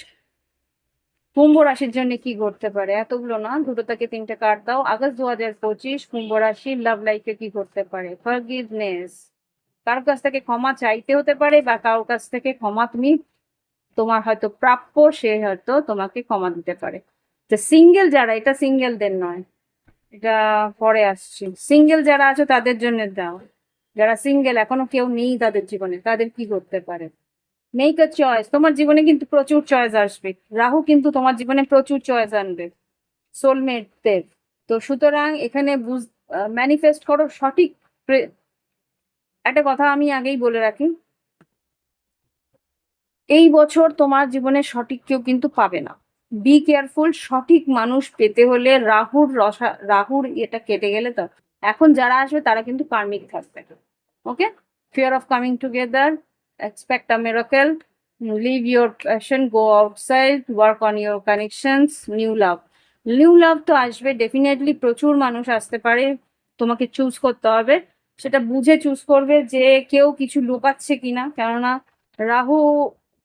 কুম্ভ রাশির জন্য কি করতে পারে, এতগুলো না, দুটো থেকে তিনটে কার্ড দাও। আগস্ট 2025 কুম্ভ রাশি লাভ লাইফে কি করতে পারে। ফরগিভনেস, কারোর কাছ থেকে ক্ষমা চাইতে হতে পারে, বা কারোর কাছ থেকে ক্ষমা তুমি, তোমার হয়তো প্রাপ্য, সে হয়তো তোমাকে ক্ষমা দিতে পারে। তো সিঙ্গেল যারা, এটা সিঙ্গেলদের নয়, এটা পরে আসছি। সিঙ্গেল যারা আছো তাদের জন্য দাও, যারা সিঙ্গেল এখনো কেউ নেই তাদের জীবনে, তাদের কি করতে পারে। মেক আ চয়েস, তোমার জীবনে কিন্তু প্রচুর চয়েস আসবে, রাহু কিন্তু তোমার জীবনে প্রচুর চয়েস আনবে সোলমেটদের। তো সুতরাং এখানে ম্যানিফেস্ট করো সঠিক একটা কথা আমি আগেই বলে রাখি, এই বছর তোমার জীবনে সঠিক কেউ কিন্তু পাবে না। বি কেয়ারফুল, সঠিক মানুষ পেতে হলে রাহুর এটা কেটে গেলে তো এখন যারা আসবে তারা কিন্তু কার্মিক থাকবে। Okay, fear of coming together, expect a miracle, live your passion, go outside, work on your connections, new love. New love তো আসবে ডেফিনেটলি, প্রচুর মানুষ আসতে পারে, তোমাকে চুজ করতে হবে, সেটা বুঝে চুজ করবে যে কেউ কিছু লুকাচ্ছে কিনা। কেননা রাহু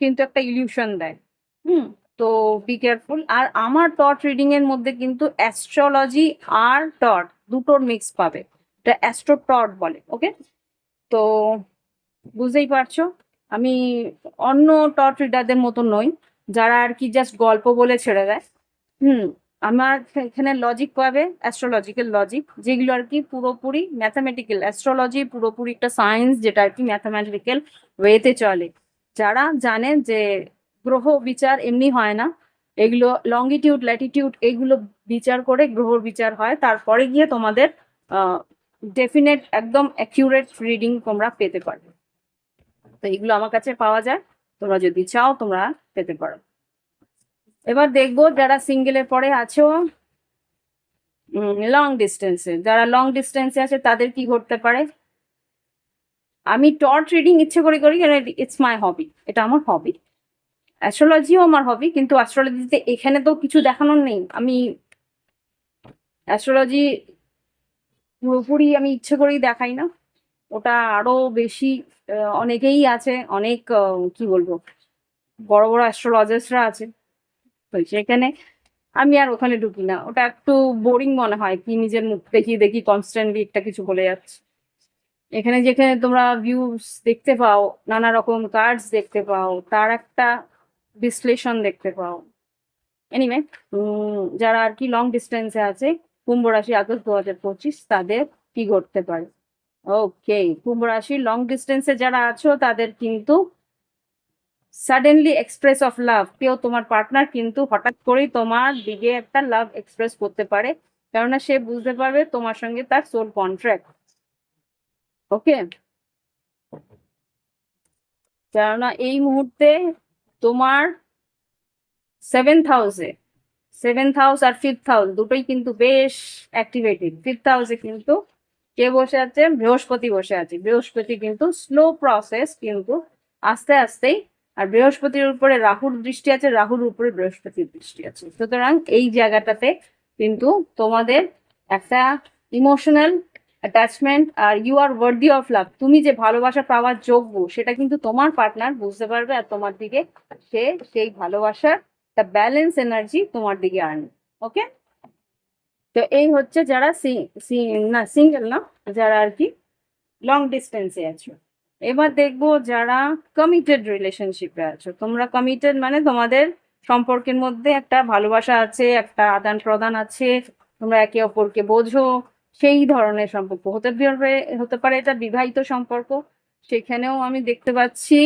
কিন্তু একটা ইলিউশন দেয়। হুম, তো বি কেয়ারফুল। আর আমার টর্চ রিডিং এর মধ্যে কিন্তু অ্যাস্ট্রোলজি আর টর্চ দুটোর মিক্স পাবে, এটা অ্যাস্ট্রো টর্চ বলে। ওকে, তো বুঝতেই পারছো আমি অন্য টর্চ রিডারদের মতো নই, যারা আর কি জাস্ট গল্প বলে ছেড়ে দেয়। হুম, আমার এখানে লজিক পাবে, অ্যাস্ট্রোলজিক্যাল লজিক, যেগুলো আর কি পুরোপুরি ম্যাথামেটিক্যাল। অ্যাস্ট্রোলজি পুরোপুরি একটা সায়েন্স, যেটা আর কি ম্যাথামেটিক্যাল ওয়েতে চলে। যারা জানেন যে গ্রহ বিচার এমনি হয় না, এগুলো লঙ্গিটিউড ল্যাটিটিউড এগুলো বিচার করে গ্রহর বিচার হয়, তারপরে গিয়ে তোমাদের ডেফিনেট একদম অ্যাকিউরেট রিডিং তোমরা পেতে পারবে। তো এগুলো আমার কাছে পাওয়া যায়, তোমরা যদি চাও তোমরা পেতে পারো। এবার দেখবো যারা সিঙ্গেলের পরে আছো, লং ডিস্টেন্সে, যারা লং ডিস্টেন্সে আছে তাদের কি ঘটতে পারে। আমি টর্চ রিডিং ইচ্ছে করে করি, ইটস মাই হবি, এটা আমার হবি। অ্যাস্ট্রোলজিও আমার হবি, কিন্তু অ্যাস্ট্রোলজিতে এখানে তো কিছু দেখানোর নেই। আমি অ্যাস্ট্রোলজি পুরোপুরি আমি ইচ্ছে করেই দেখাই না, ওটা আরো বেশি অনেকেই আছে, অনেক কি বলবো, বড় বড় অ্যাস্ট্রোলজার্সরা আছে, তো সেখানে আমি আর ওখানে ঢুকি না, ওটা একটু বোরিং মনে হয়, কি নিজের মুখ দেখি দেখি কনস্ট্যান্টলি একটা কিছু বলে যাচ্ছে। এখানে যেখানে তোমরা ভিউস দেখতে পাও, নানা রকম কার্ডস দেখতে পাও, তার একটা বিশ্লেষণ দেখতে পাও। এনিওয়ে, যারা আর কি লং ডিস্টেন্সে আছে, কুম্ভ রাশি আগস্ট 2025 তাদের কি ঘটতে পারে। ওকে, কুম্ভ রাশি লং ডিস্টেন্সে যারা আছো তাদের কিন্তু সাডেনলি এক্সপ্রেস অফ লাভ, কেউ তোমার পার্টনার কিন্তু হঠাৎ করেই তোমার দিকে একটা লাভ এক্সপ্রেস করতে পারে, কেননা সে বুঝতে পারবে তোমার সঙ্গে তার সোল কন্ট্রাক্ট। ওকে, কেননা এই মুহূর্তে তোমার সেভেন্থ হাউস আর ফিফথ হাউস দুটোই কিন্তু বেশ অ্যাক্টিভেটেড। ফিফথ হাউসে কিন্তু কে বসে আছে, বৃহস্পতি বসে আছে। বৃহস্পতি কিন্তু স্লো প্রসেস, কিন্তু আস্তে আস্তেই। আর বৃহস্পতির উপরে রাহুর দৃষ্টি আছে, রাহুর উপরে বৃহস্পতির দৃষ্টি আছে, সুতরাং এই জায়গাটাতে কিন্তু তোমাদের একটা ইমোশনাল অ্যাটাচমেন্ট, আর you are worthy of love, তুমি যে ভালোবাসা পাওয়ার যোগ্য সেটা কিন্তু তোমার পার্টনার বুঝতে পারবে, আর তোমার দিকে সে সেই ভালোবাসার একটা ব্যালেন্স এনার্জি তোমার দিকে আনবে। ওকে, তো এই হচ্ছে যারা না সিঙ্গেল না, যারা আর কি লং ডিস্টেন্সে আছো। এবার দেখবো যারা কমিটেড রিলেশনশিপে আছো। তোমরা কমিটেড মানে তোমাদের সম্পর্কের মধ্যে একটা ভালোবাসা আছে, একটা আদান প্রদান আছে, তোমরা একে অপরকে বোঝো, সেই ধরনের সম্পর্ক হতে পারে এটা বিবাহিত সম্পর্ক। সেখানেও আমি দেখতে পাচ্ছি,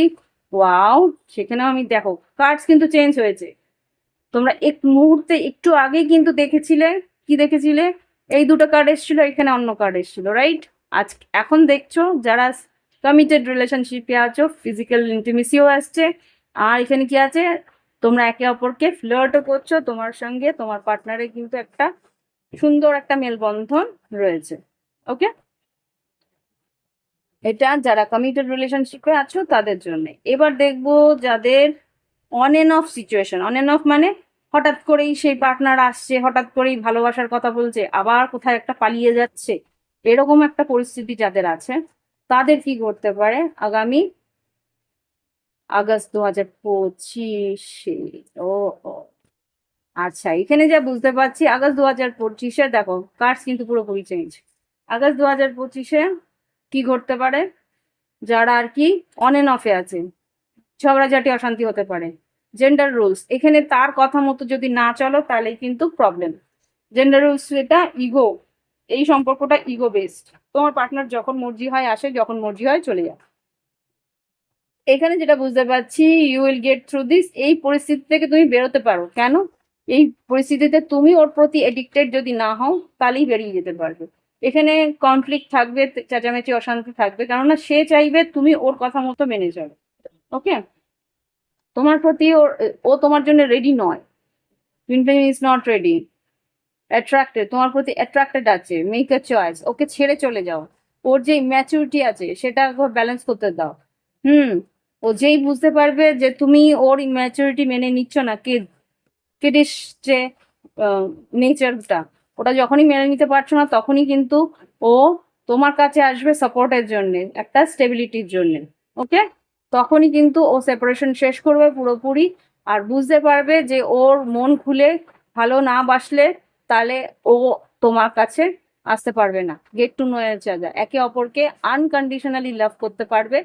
ওয়াও, সেখানেও আমি দেখো কার্ডস কিন্তু চেঞ্জ হয়েছে। তোমরা এক মুহূর্তে একটু আগে কিন্তু দেখেছিলে, কি দেখেছিলে, এই দুটো কার্ড এসেছিল, এখানে অন্য কার্ড এসেছিল, রাইট? আজ এখন দেখছো যারা কমিটেড রিলেশনশিপে আছো, ফিজিক্যাল ইন্টিমেসিও আসছে, আর এখানে কি আছে, তোমরা একে অপরকে ফ্লার্টও করছো, তোমার সঙ্গে তোমার পার্টনারের কিন্তু একটা সুন্দর একটা মেলবন্ধন রয়েছে। ওকে, এটা যারা কমিটেড রিলেশনশিপে আছো তাদের জন্য। এবার দেখবো যাদের on end of situation, on end of মানে হঠাৎ করেই সেই পার্টনার আসছে, হঠাৎ করেই ভালোবাসার কথা বলছে, আবার কোথায় একটা পালিয়ে যাচ্ছে, এরকম একটা পরিস্থিতি যাদের আছে, তাদের কি করতে পারে আগামী আগস্ট 2025-এ। ও ও, আচ্ছা, এখানে যা বুঝতে পারছি আগস্ট 2025-এ দেখো কার্ডস কিন্তু পুরোপুরি চেঞ্জ। আগস্ট 2025-এ কি ঘটতে পারে, যারা আর কি অন এন্ড অফে আছে, ঝগড়াঝাটি অশান্তি হতে পারে। জেন্ডার রুলস, এখানে তার কথা মতো যদি না চলো তাহলে কিন্তু প্রবলেম। জেন্ডার রুলস এটা ইগো, এই সম্পর্কটা ইগো বেসড। তোমার পার্টনার যখন মর্জি হয় আসে, যখন মর্জি হয় চলে যায়। এখানে যেটা বুঝতে পারছি, you will get through this, এই পরিস্থিতি থেকে তুমি বেরোতে পারো। কেন? এই পরিস্থিতিতে তুমি ওর প্রতি এডিক্টেড যদি না হও, তাহলেই বেরিয়ে যেতে পারবে। এখানে কনফ্লিক্ট থাকবে, চেঁচামেচি অশান্তি থাকবে, কেননা সে চাইবে তুমি ওর কথা মতো মেনে চলো। ওকে, তোমার প্রতি ও তোমার জন্য রেডি নয়, twin flame is not ready. Attracted, তোমার প্রতি অ্যাট্রাক্টেড আছে, মেক আ চয়েস, ওকে ছেড়ে চলে যাও। ওর যে ম্যাচুরিটি আছে সেটা ব্যালেন্স করতে দাও। হুম, ও যেই বুঝতে পারবে যে তুমি ওর ম্যাচুরিটি মেনে নিচ্ছ না, কিডিশ যে নেচারটা, ওটা যখনই মেনে নিতে পারছো না, তখনই কিন্তু ও তোমার কাছে আসবে সাপোর্টের জন্য, একটা স্টেবিলিটির জন্য। ওকে, তখনই কিন্তু ও সেপারেশন শেষ করবে পুরোপুরি, আর বুঝতে পারবে যে ওর মন খুলে ভালো না বাসলে তাহলে ও তোমার কাছে আসতে পারবে না। গেট টু নো এর জায়গা, একে অপরকে আনকন্ডিশনালি লাভ করতে পারবে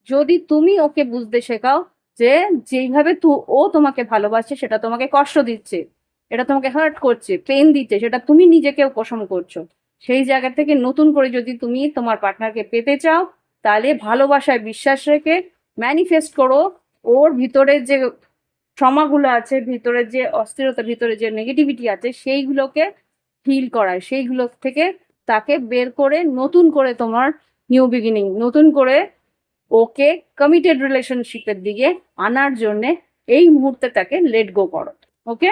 যদি তুমি ওকে বুঝতে শেখাও যে যেইভাবে ও তোমাকে ভালোবাসছে সেটা তোমাকে কষ্ট দিচ্ছে, এটা তোমাকে হার্ট করছে, পেন দিচ্ছে, সেটা তুমি নিজেকে উপশম করছো। সেই জায়গা থেকে নতুন করে যদি তুমি তোমার পার্টনারকে পেতে চাও, তাহলে ভালোবাসায় বিশ্বাস রেখে ম্যানিফেস্ট করো ওর ভিতরের যে ট্রমাগুলো আছে, ভিতরের যে অস্থিরতা, ভিতরে যে নেগেটিভিটি আছে, সেইগুলোকে হিল করায়, সেইগুলো থেকে তাকে বের করে নতুন করে তোমার নিউ বিগিনিং, নতুন করে ওকে কমিটেড রিলেশনশিপের দিকে আনার জন্যে এই মুহূর্তে তাকে লেট গো করো। ওকে,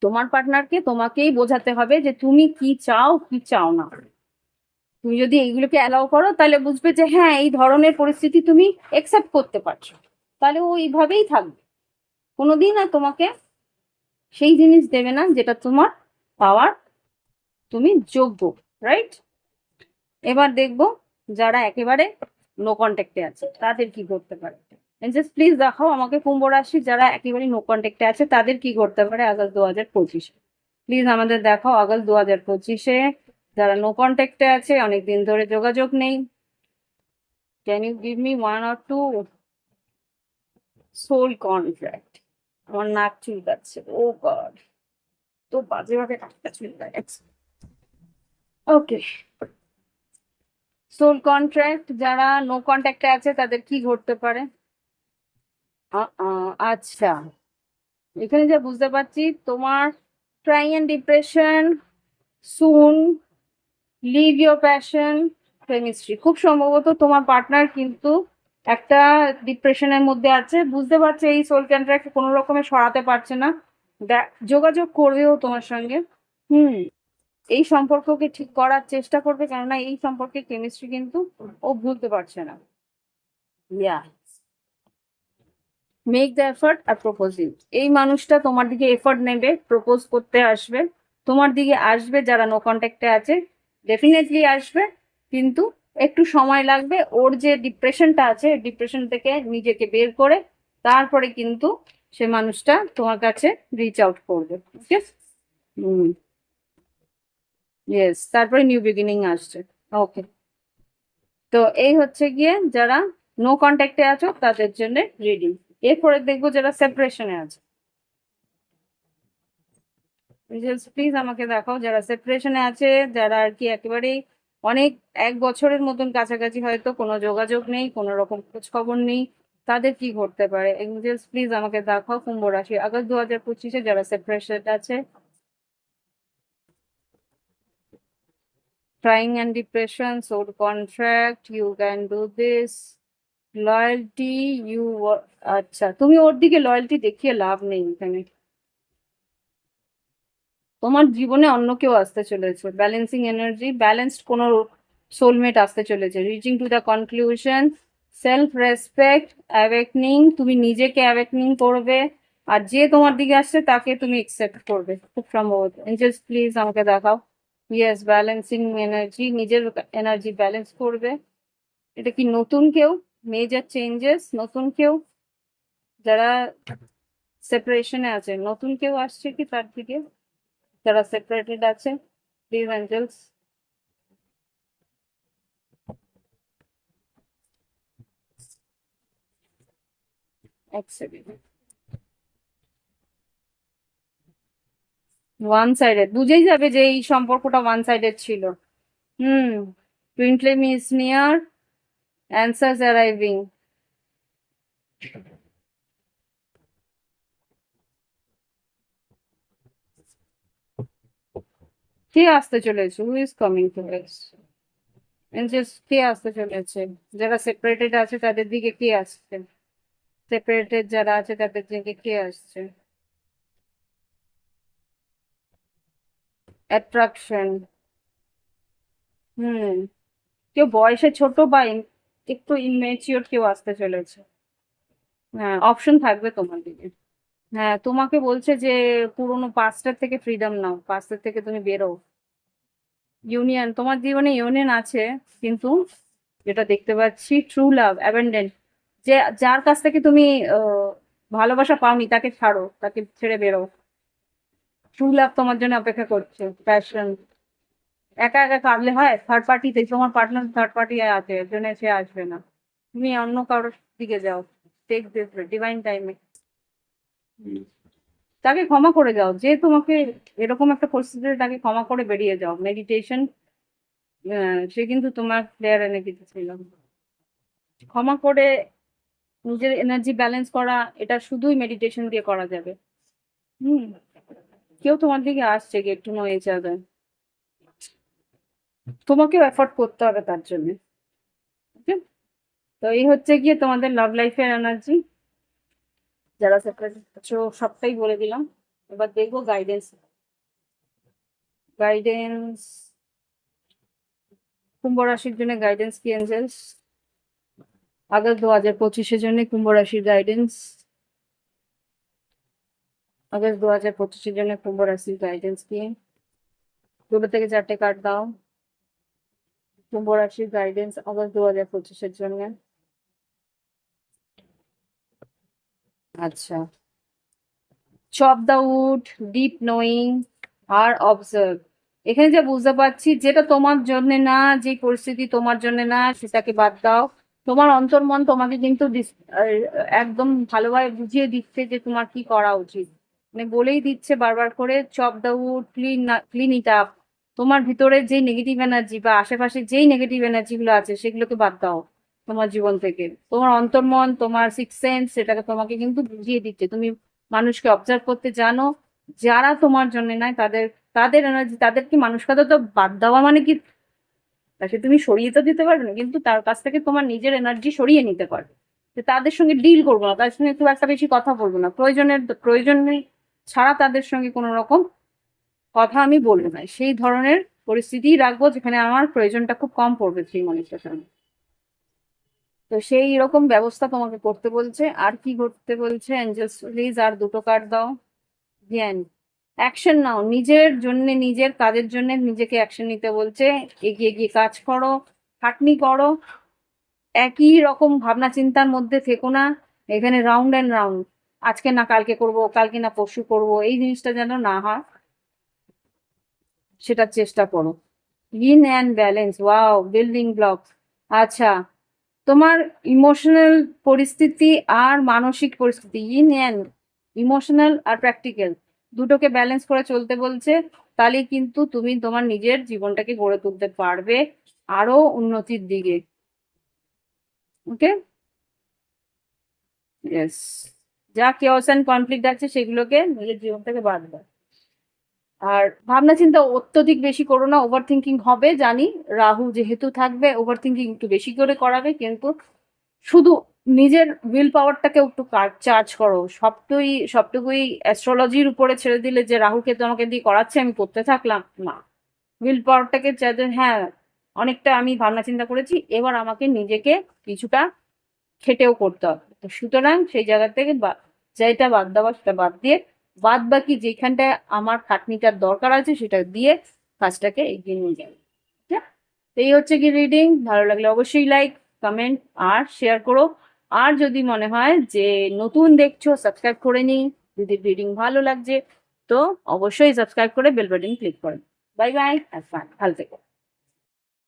তোমার পার্টনারকে তোমাকেই বোঝাতে হবে যে তুমি কি চাও কি চাও না। তুমি যদি এইগুলোকে অ্যালাউ করো তাহলে বুঝবে যে হ্যাঁ এই ধরনের পরিস্থিতি তুমি একসেপ্ট করতে পারছো, তাহলে ও এইভাবেই থাকবে, কোনোদিন আর তোমাকে সেই জিনিস দেবে না যেটা তোমার পাওয়ার তুমি যোগ্য। রাইট, এবার দেখবো যারা একেবারে নো কন্ট্যাক্টে আছে তাদের কি করতে পারে। জাস্ট প্লিজ দেখাও আমাকে কুম্ভ রাশি যারা একেবারে নো কন্ট্যাক্টে আছে তাদের কি করতে পারে আগস্ট 2025। প্লিজ আমাদের দেখাও আগস্ট 2025-এ যারা নো কন্ট্যাক্টে আছে, অনেকদিন ধরে যোগাযোগ নেই। Can you give me one or two soul contract? আমার নাক চুলকাচ্ছে, ও গড, তো বাজে ভাবে নাকটা চুলকাচ্ছে। ওকে, সোল কন্ট্রাক্ট যারা নো কন্ট্যাক্টে আছে তাদের কি ঘটতে পারে? আচ্ছা, এখানে যা বুঝতে পারছি তোমার trying and depression, soon, leave your passion, chemistry. খুব সম্ভবত তোমার পার্টনার কিন্তু একটা ডিপ্রেশনের মধ্যে আছে, বুঝতে পারছে এই সোল কন্ট্রাক্ট কোনো রকমে সরাতে পারছে না, যোগাযোগ করবেও তোমার সঙ্গে। হুম, এই সম্পর্ককে ঠিক করার চেষ্টা করবে, কেননা এই সম্পর্কে কেমিস্ট্রি কিন্তু ও ভুলতে পারছে না। ইয়া, মেক দ্য এফার্ট আর প্রপোজিং। এই মানুষটা তোমার দিকে এফার্ট নেবে, প্রপোজ করতে আসবে, তোমার দিকে আসবে। যারা নো কন্ট্যাক্টে আছে ডেফিনেটলি আসবে, কিন্তু একটু সময় লাগবে। ওর যে ডিপ্রেশনটা আছে, ডিপ্রেশন থেকে নিজেকে বের করে তারপরে কিন্তু সে মানুষটা তোমার কাছে রিচ আউট করবে। ওকে, হুম, ইয়েস, তারপরে নিউ বিগিনিং আসছে। ওকে, তো এই হচ্ছে গিয়ে যারা নো কন্ট্যাক্টে আছো তাদের জন্য রিডিং। এরপরে দেখবো যারা সেপারেশনে আছে। প্লিজ আমাকে দেখাও যারা সেপারেশনে আছে, যারা আর কি একেবারেই অনেক 1 বছরের মতন কাছাকাছি হয়তো কোনো যোগাযোগ নেই, কোনো রকম খোঁজ খবর নেই, তাদের কি ঘটতে পারে। এঞ্জেলস প্লিজ আমাকে দেখাও কুম্ভ রাশি আগস্ট 2025-এ যারা সেপারেশন আছে। Trying and depression, soul contract, you can do this, loyalty, you, আচ্ছা তুমি ওর দিকে লয়্যালটি দেখিয়ে লাভ নেই এখানে, তোমার জীবনে অন্য কেউ আসতে চলেছে, ব্যালেন্সিং এনার্জি, ব্যালেন্সড কোনো সোলমেট আসতে চলেছে, reaching to the conclusion, self respect, awakening, তুমি নিজেকে অ্যাওয়েকনিং করবে, আর যে তোমার দিকে আসছে তাকে তুমি একসেপ্ট করবে খুব সম্ভবত। এঞ্জেলস প্লিজ আমাকে দেখাও। ইয়েস, ব্যালেন্সিং এনার্জি, নিজের এনার্জি ব্যালেন্স করবে। এটা কি নতুন কেউ, মেজর চেঞ্জেস, নতুন কেউ যারা সেপারেশনে আছে, নতুন কেউ আসছে কি তার দিকে যারা সেপারেটেড আছে? Please angels. এক সেকেন্ড, ওয়ান সাইডেড, বুঝেই যাবে যে এই সম্পর্কটা ওয়ান সাইডেড ছিল। Hmm, twin flame is near, answers arriving. কে আসতে চলেছে? Who is coming to us? Angels কে আসতে চলেছে? যারা সেপারেটেড আছে তাদের দিকে কে আসছে? সেপারেটেড যারা আছে তাদের দিকে কে আসছে? অ্যাট্রাকশন। হুম, কেউ বয়সে ছোট বা একটু ইমেচিওর কেউ আসতে চলেছে। হ্যাঁ, অপশন থাকবে তোমার দিকে। হ্যাঁ, তোমাকে বলছে যে পুরোনো পাস্টের থেকে ফ্রিডম নাও, পাস্টের থেকে তুমি বেরো। ইউনিয়ন, তোমার জীবনে ইউনিয়ন আছে, কিন্তু যেটা দেখতে পাচ্ছি, ট্রু লাভ, অ্যাবেন্ডেন্ট, যে যার কাছ থেকে তুমি ভালোবাসা পাওনি তাকে ছাড়ো, তাকে ছেড়ে বেরো। ট্রু লাভ তোমার জন্য অপেক্ষা করছে, প্যাশন। একা একা কাঁদলে হয়? থার্ড পার্টিতে তোমার পার্টনার থার্ড পার্টি আছে, এর জন্য সে আসবে না। তুমি অন্য কারোর দিকে যাও, টেক দিস ডিভাইন টাইমে, তাকে ক্ষমা করে যাও। যে তোমাকে এরকম একটা পরিস্থিতিতে, তাকে ক্ষমা করে বেরিয়ে যাও। মেডিটেশন, সে কিন্তু তোমার ক্লিয়ার এনার্জিতে ছিল। ক্ষমা করে নিজের এনার্জি ব্যালেন্স করা, এটা শুধুই মেডিটেশন দিয়ে করা যাবে। হুম। কেউ তোমার দিকে আসছে, get to know each other, তোমাকেও এফোর্ট করতে হবে তার জন্য। ওকে, তো এই হচ্ছে গিয়ে তোমাদের লাভ লাইফের এনার্জি। যারা সেপারেট আছো সবটাই বলে দিলাম। এবার দেখবো গাইডেন্স। গাইডেন্স কুম্ভ রাশির জন্য গাইডেন্স কি এঞ্জেলস? আগস্ট 2025-এর জন্য কুম্ভ রাশির গাইডেন্স। আগস্ট 2025-এর জন্য কুম্ভ রাশির গাইডেন্স কি? দুটো থেকে চারটে কার্ড দাও। কুম্ভ রাশির গাইডেন্স আগস্ট 2025-এর জন্য। আচ্ছা, chop the wood, deep knowing আর অবজার্ভ। এখানে যা বুঝতে পারছি, যেটা তোমার জন্য না, যে পরিস্থিতি তোমার জন্য না, সেটাকে বাদ দাও। তোমার অন্তর্মন তোমাকে কিন্তু একদম ভালোভাবে বুঝিয়ে দিচ্ছে যে তোমার কি করা উচিত। মানে বলেই দিচ্ছে বারবার করে, chop the would, clean it up. তোমার ভিতরে যে নেগেটিভ এনার্জি বা আশেপাশে যেই নেগেটিভ এনার্জি গুলো আছে, সেগুলোকে বাদ দাও তোমার জীবন থেকে। তোমার অন্তর্মন, তোমার সিক্স সেন্স, সেটাকে তোমাকে কিন্তু বুঝিয়ে দিচ্ছে। তুমি মানুষকে অবজার্ভ করতে জানো, যারা তোমার জন্য নয়, তাদের তাদের এনার্জি, তাদেরকে মানুষ কথা তো বাদ দেওয়া মানে কি, তাকে তুমি সরিয়ে তো দিতে পারবে না, কিন্তু তার কাছ থেকে তোমার নিজের এনার্জি সরিয়ে নিতে পারবে। যে তাদের সঙ্গে ডিল করবো না, তাদের সঙ্গে খুব একটা বেশি কথা বলবো না, প্রয়োজন নেই ছাড়া তাদের সঙ্গে কোনো রকম কথা আমি বলবো না, সেই ধরনের পরিস্থিতি রাখবো যেখানে আমার প্রয়োজনটা খুব কম পড়বে সেই মানুষটার সঙ্গে। তো সেই রকম ব্যবস্থা তোমাকে করতে বলছে। আর কি করতে বলছে এঞ্জেলস প্লিজ? আর দুটো কার্ড দাও। জ্ঞান, অ্যাকশন নাও নিজের জন্য, নিজের কাজের জন্য নিজেকে অ্যাকশন নিতে বলছে। এগিয়ে গিয়ে কাজ করো, খাটনি করো, একই রকম ভাবনা চিন্তার মধ্যে থেকো না। এখানে রাউন্ড অ্যান্ড রাউন্ড, আজকে না কালকে করব, কালকে না পরশু করব, এই জিনিসটা যেন না হয়, সেটার চেষ্টা করো। In and balance, wow, building blocks. আচ্ছা, তোমার ইমোশনাল পরিস্থিতি আর মানসিক পরিস্থিতি, ইন অ্যান্ড ইমোশনাল আর প্র্যাকটিক্যাল, দুটোকে ব্যালেন্স করে চলতে বলছে। তাহলে কিন্তু তুমি তোমার নিজের জীবনটাকে গড়ে তুলতে পারবে আরো উন্নতির দিকে। ওকে, ইয়েস। যা কেওস এন্ড কনফ্লিক্ট আছে, সেগুলোকে নিজের জীবন থেকে বাদ দাও। আর ভাবনা চিন্তা অত্যধিক বেশি করো না, ওভার থিঙ্কিং হবে জানি, রাহু যেহেতু থাকবে ওভার থিঙ্কিং একটু বেশি করে করাবে, কিন্তু শুধু নিজের উইল পাওয়ারটাকে একটু চার্জ করো। সবটুকুই অ্যাস্ট্রোলজির উপরে ছেড়ে দিলে, যে রাহুকে তো আমাকে দিয়ে করাচ্ছে আমি করতে থাকলাম, না। উইল পাওয়ারটাকে চার্জ, হ্যাঁ অনেকটা আমি ভাবনা চিন্তা করেছি, এবার আমাকে নিজেকে কিছুটা খেটেও করতে হবে। তো সুতরাং সেই জায়গা থেকে যেটা বাদ দেওয়া সেটা বাদ দিয়ে, বাদ বাকি যেখানটায় আমার খাটনিটার দরকার আছে সেটা দিয়ে কাজটাকে এগিয়ে নিয়ে যাবে। ঠিক আছে? তো এই হচ্ছে কি রিডিং। ভালো লাগলে অবশ্যই লাইক, কমেন্ট আর শেয়ার করো। আর যদি মনে হয় যে নতুন দেখছো, সাবস্ক্রাইব করে নিই। যদি রিডিং ভালো লাগছে তো অবশ্যই সাবস্ক্রাইব করে বেল বাটন ক্লিক করো। বাই বাই, হ্যাভ ফান, ভালো থেকো।